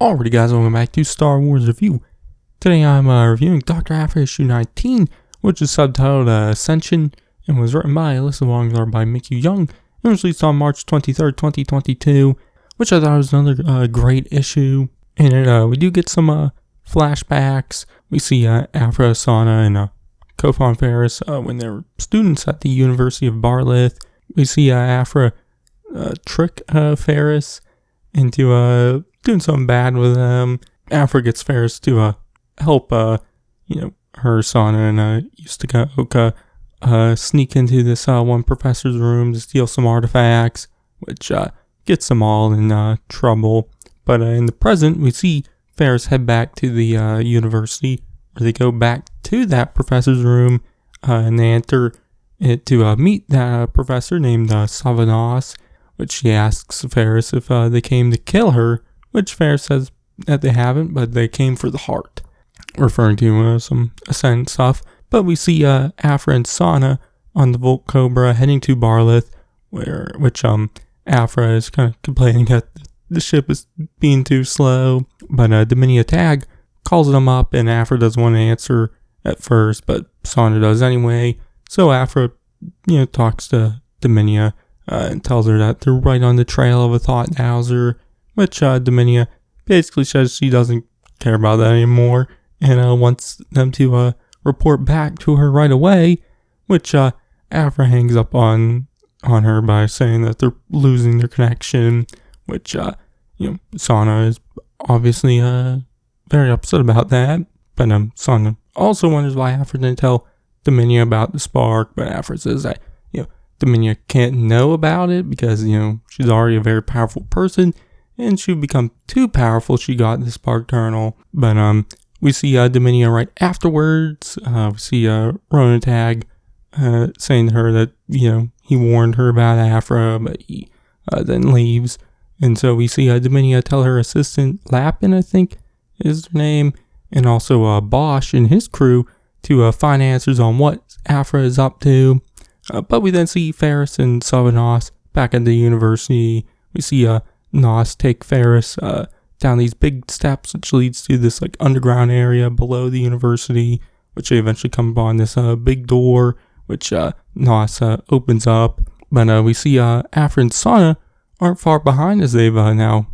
Alrighty guys, welcome back to Star Wars Review. Today I'm reviewing Doctor Aphra issue 19, which is subtitled Ascension, and was written by Alyssa Wong and by Mickey Young, and was released on March 23rd, 2022, which I thought was another great issue. In it, we do get some flashbacks. We see Aphra, Sana, and Kofan Ferris when they were students at the University of Barlith. We see Aphra trick Ferris into doing something bad with them. Aphra gets Ferris to help her, Sana, and Yustaka sneak into this one professor's room to steal some artifacts, which gets them all in trouble. But in the present, we see Ferris head back to the university, where they go back to that professor's room, and they enter it to meet that professor named Savanas, which she asks Ferris if they came to kill her, which Ferris says that they haven't, but they came for the heart, referring to some Ascent stuff. But we see Aphra and Sana on the Volt Cobra heading to Barlith, which Aphra is kind of complaining that the ship is being too slow. But Dominia Tag calls them up, and Aphra doesn't want to answer at first, but Sana does anyway. So Aphra, talks to Dominia and tells her that they're right on the trail of a Thought Dowser, which Dominia basically says she doesn't care about that anymore and wants them to report back to her right away, which Aphra hangs up on her by saying that they're losing their connection, which Sana is obviously very upset about that. But Sana also wonders why Aphra didn't tell Dominia about the spark, but Aphra says that Dominia can't know about it because she's already a very powerful person, and she would become too powerful if she got the spark kernel. But we see Dominia right afterwards. We see Ronan Tag saying to her that he warned her about Aphra, but he then leaves. And so we see Dominia tell her assistant Lapin, I think is her name, and also Bosch and his crew to find answers on what Aphra is up to. But we then see Ferris and Savanas back at the university. We see Nos take Ferris down these big steps, which leads to this underground area below the university, which they eventually come upon this big door, which Nos opens up. But we see Aphra and Sana aren't far behind, as they've now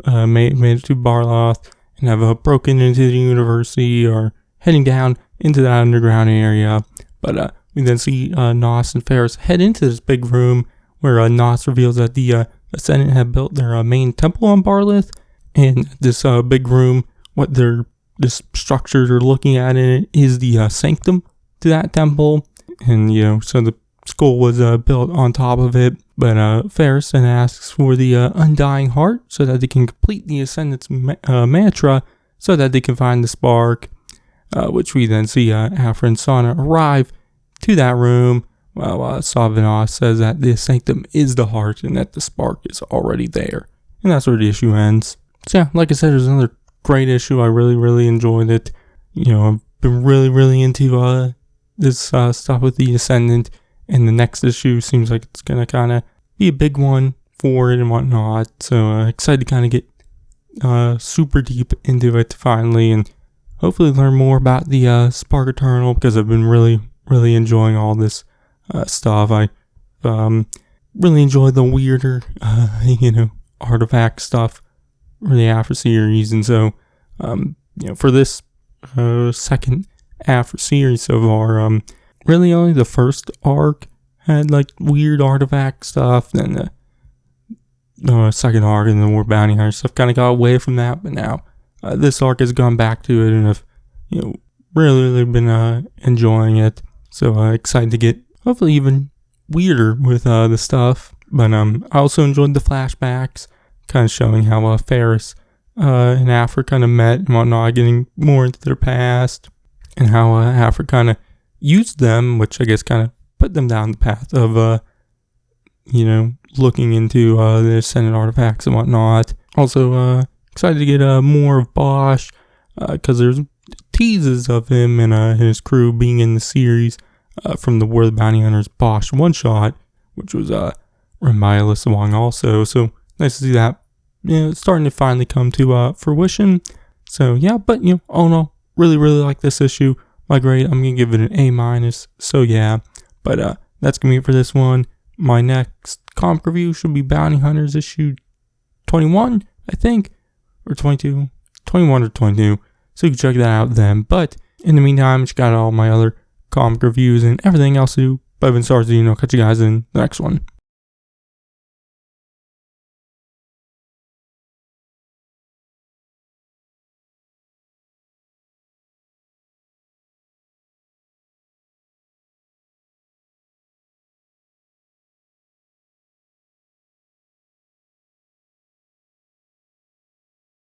made it to Barloth and have broken into the university or heading down into that underground area. But we then see Nos and Ferris head into this big room where Nos reveals that the Ascendant had built their main temple on Barlith, and this big room, this structure they're looking at in it is the sanctum to that temple, and so the skull was built on top of it. But Ferris then asks for the Undying Heart so that they can complete the Ascendant's mantra, so that they can find the spark, which we then see Aphra and Sana arrive to that room, while Savanas says that the sanctum is the heart and that the spark is already there. And that's where the issue ends. So yeah, like I said, it was another great issue. I really, really enjoyed it. I've been really, really into this stuff with the Ascendant, and the next issue seems like it's going to kind of be a big one for it and whatnot. So excited to kind of get super deep into it finally, and hopefully learn more about the Spark Eternal, because I've been really enjoying all this stuff. I really enjoy the weirder, artifact stuff for the Aphra series, and so, for this second Aphra series so far, really only the first arc had weird artifact stuff. Then the second arc and the more bounty hunter stuff kind of got away from that, but now this arc has gone back to it, and I've really been enjoying it. So excited to get hopefully even weirder with the stuff. But I also enjoyed the flashbacks, kind of showing how Ferris and Aphra kind of met and whatnot, getting more into their past, and how Aphra kind of used them, which I guess kind of put them down the path of looking into the Ascendant artifacts and whatnot. Also excited to get more of Bosch, because there's teases of him and his crew being in the series from the War of the Bounty Hunters Bosch one-shot, which was written by Alyssa Wong also. So nice to see that it's starting to finally come to fruition. So yeah, but all in all, really like this issue. My grade, I'm gonna give it an A-. So yeah, but that's gonna be it for this one. My next comic review should be Bounty Hunters issue 21, I think, or 22, 21 or 22. So you can check that out then. But in the meantime, I just got all my other comic reviews and everything else to do. But I've been sorry to catch you guys in the next one.